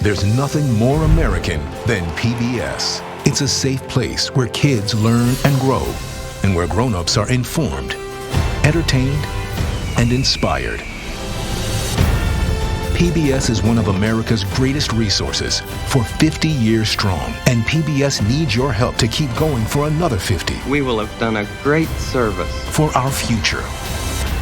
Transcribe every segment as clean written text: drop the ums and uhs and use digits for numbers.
There's nothing more American than PBS. It's a safe place where kids learn and grow, and where grown-ups are informed, entertained, and inspired. PBS is one of America's greatest resources for 50 years strong, and PBS needs your help to keep going for another 50. We will have done a great service for our future.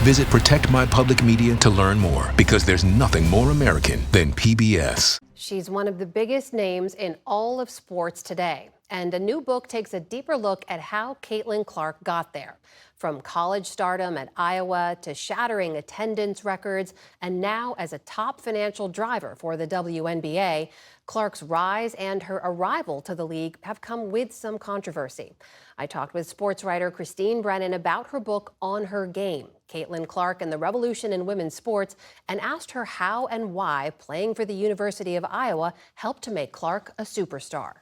Visit Protect My Public Media to learn more, because there's nothing more American than PBS. She's one of the biggest names in all of sports today. And a new book takes a deeper look at how Caitlin Clark got there. From college stardom at Iowa to shattering attendance records, and now as a top financial driver for the WNBA, Clark's rise and her arrival to the league have come with some controversy. I talked with sports writer Christine Brennan about her book On Her Game, Caitlin Clark and the Revolution in Women's Sports, and asked her how and why playing for the University of Iowa helped to make Clark a superstar.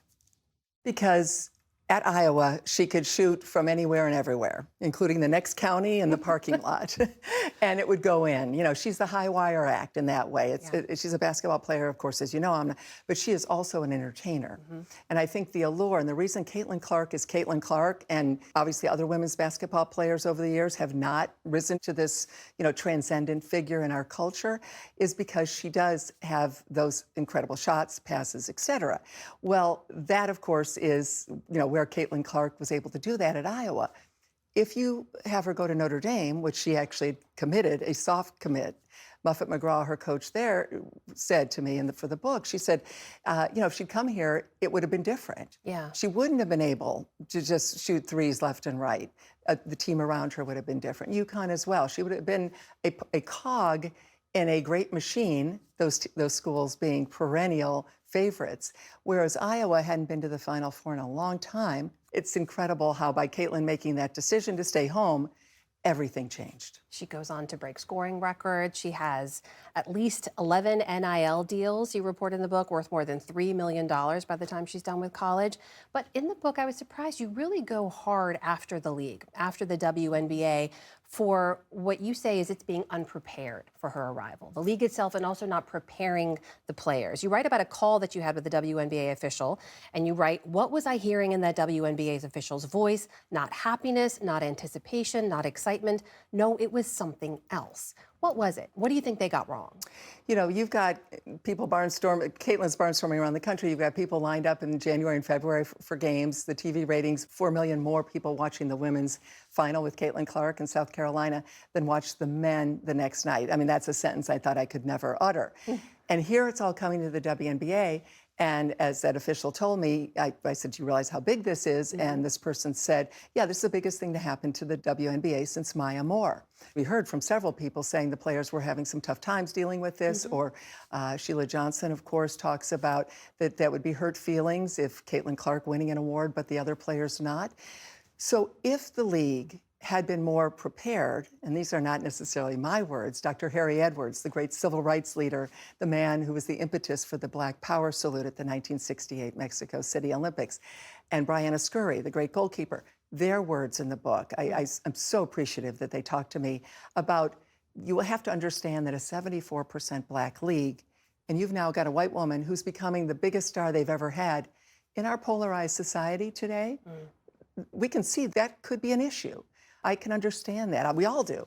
Because at Iowa, she could shoot from anywhere and everywhere, including the next county and the parking lot, and it would go in. You know, she's the high wire act in that way. She's a basketball player, of course, as you know, Amna, but she is also an entertainer. And I think the allure and the reason Caitlin Clark is Caitlin Clark, and obviously other women's basketball players over the years have not risen to this, you know, transcendent figure in our culture, is because she does have those incredible shots, passes, etc. Well, that, of course, is, you know, where Caitlin Clark was able to do that at Iowa. If you have her go to Notre Dame, which she actually committed, a soft commit, Muffet McGraw, her coach there, said to me for the book, she said, you know, if she'd come here, it would have been different. Yeah. She wouldn't have been able to just shoot threes left and right. The team around her would have been different. UConn as well. She would have been a cog in a great machine, those schools being perennial favorites, whereas Iowa hadn't been to the Final Four in a long time. It's incredible how by Caitlin making that decision to stay home, everything changed. She goes on to break scoring records. She has at least 11 NIL deals, you report in the book, worth more than $3 million by the time she's done with college. But in the book, I was surprised you really go hard after the league, after the WNBA, for what you say is it's being unprepared for her arrival. The league itself and also not preparing the players. You write about a call that you had with the WNBA official, and you write, what was I hearing in that WNBA's official's voice? Not happiness, not anticipation, not excitement. No, it was something else. What was it? What do you think they got wrong? You know, you've got people Caitlin's barnstorming around the country. You've got people lined up in January and February for games. The TV ratings, 4 million more people watching the women's final with Caitlin Clark in South Carolina than watched the men the next night. I mean, that's a sentence I thought I could never utter. And here it's all coming to the WNBA. And as that official told me, I said, do you realize how big this is? And this person said, yeah, this is the biggest thing to happen to the WNBA since Maya Moore. We heard from several people saying the players were having some tough times dealing with this, or Sheila Johnson, of course, talks about that would be hurt feelings if Caitlin Clark winning an award, but the other players not. So if the league had been more prepared, and these are not necessarily my words, Dr. Harry Edwards, the great civil rights leader, the man who was the impetus for the Black Power salute at the 1968 Mexico City Olympics, and Brianna Scurry, the great goalkeeper, their words in the book. I'm so appreciative that they talked to me about, you have to understand that a 74% Black league, and you've now got a white woman who's becoming the biggest star they've ever had. In our polarized society today, we can see that could be an issue. I can understand that. We all do.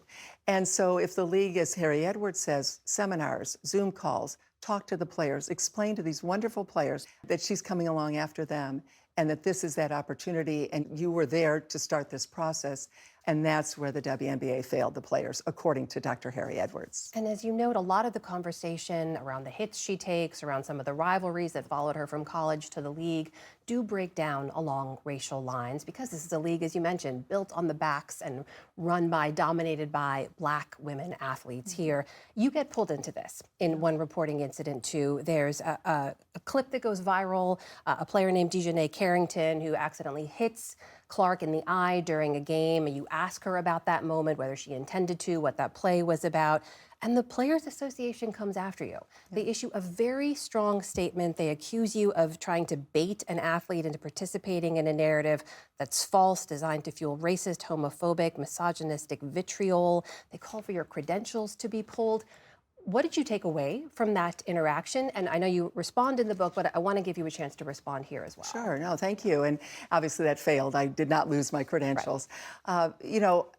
And so if the league, as Harry Edwards says, seminars, Zoom calls, talk to the players, explain to these wonderful players that she's coming along after them and that this is that opportunity and you were there to start this process. And that's where the WNBA failed the players, according to Dr. Harry Edwards. And as you note, a lot of the conversation around the hits she takes, around some of the rivalries that followed her from college to the league, do break down along racial lines, because this is a league, as you mentioned, built on the backs and dominated by Black women athletes here. You get pulled into this in one reporting incident, too. There's a clip that goes viral, a player named Dejanay Carrington who accidentally hits Clark in the eye during a game, and you ask her about that moment, whether she intended to, what that play was about, and the Players Association comes after you. They issue a very strong statement. They accuse you of trying to bait an athlete into participating in a narrative that's false, designed to fuel racist, homophobic, misogynistic vitriol. They call for your credentials to be pulled. What did you take away from that interaction? And I know you respond in the book, but I want to give you a chance to respond here as well. Sure, no, thank you. And obviously that failed. I did not lose my credentials. Right.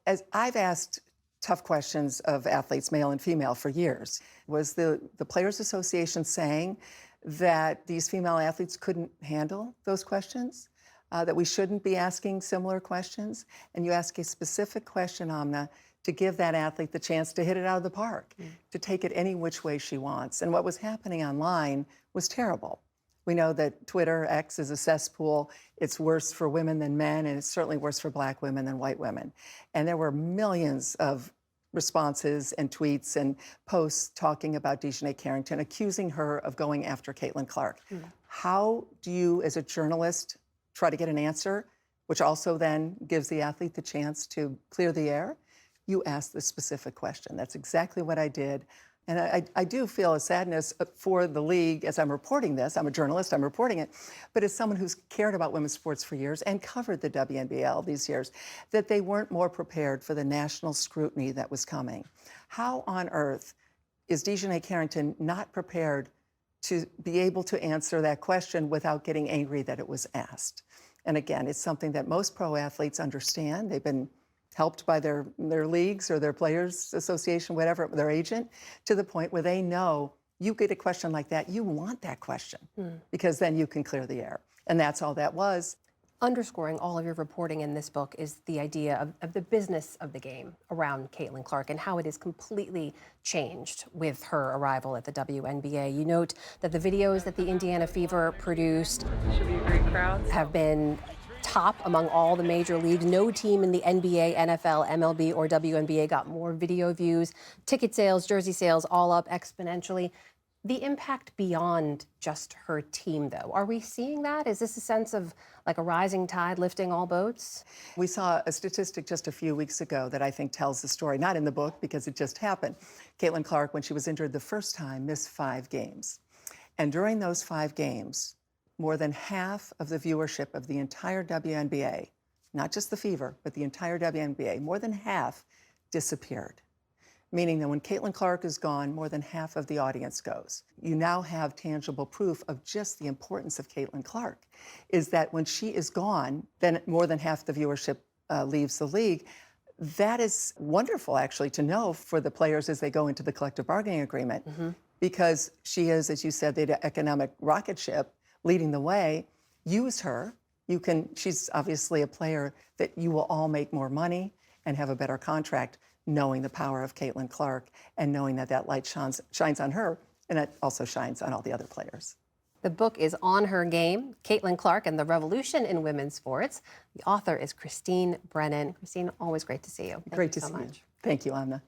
As I've asked tough questions of athletes, male and female, for years, was the Players Association saying that these female athletes couldn't handle those questions, that we shouldn't be asking similar questions? And you ask a specific question, Amna, to give that athlete the chance to hit it out of the park, to take it any which way she wants. And what was happening online was terrible. We know that Twitter, X, is a cesspool. It's worse for women than men, and it's certainly worse for Black women than white women. And there were millions of responses and tweets and posts talking about Dejanay Carrington, accusing her of going after Caitlin Clark. How do you, as a journalist, try to get an answer, which also then gives the athlete the chance to clear the air? You ask the specific question. That's exactly what I did. And I do feel a sadness for the league as I'm reporting this. I'm a journalist, I'm reporting it. But as someone who's cared about women's sports for years and covered the WNBA these years, that they weren't more prepared for the national scrutiny that was coming. How on earth is Dejanay Carrington not prepared to be able to answer that question without getting angry that it was asked? And again, it's something that most pro athletes understand. They've been helped by their leagues or their players association, whatever, their agent, to the point where they know you get a question like that, you want that question, because then you can clear the air. And that's all that was. Underscoring all of your reporting in this book is the idea of the business of the game around Caitlin Clark and how it is completely changed with her arrival at the WNBA. You note that the videos that the Indiana Fever produced have been top among all the major leagues. No team in the NBA, NFL, MLB, or WNBA got more video views. Ticket sales, jersey sales, all up exponentially. The impact beyond just her team, though, are we seeing that? Is this a sense of like a rising tide lifting all boats? We saw a statistic just a few weeks ago that I think tells the story, not in the book because it just happened. Caitlin Clark, when she was injured the first time, missed 5 games. And during those 5 games, more than half of the viewership of the entire WNBA, not just the Fever, but the entire WNBA, more than half disappeared. Meaning that when Caitlin Clark is gone, more than half of the audience goes. You now have tangible proof of just the importance of Caitlin Clark, is that when she is gone, then more than half the viewership leaves the league. That is wonderful, actually, to know for the players as they go into the collective bargaining agreement, because she is, as you said, the economic rocket ship leading the way. Use her. She's obviously a player that you will all make more money and have a better contract, knowing the power of Caitlin Clark and knowing that that light shines on her, and it also shines on all the other players. The book is On Her Game, Caitlin Clark and the Revolution in Women's Sports. The author is Christine Brennan. Christine, always great to see you. Great to see you. Thank you, Amna.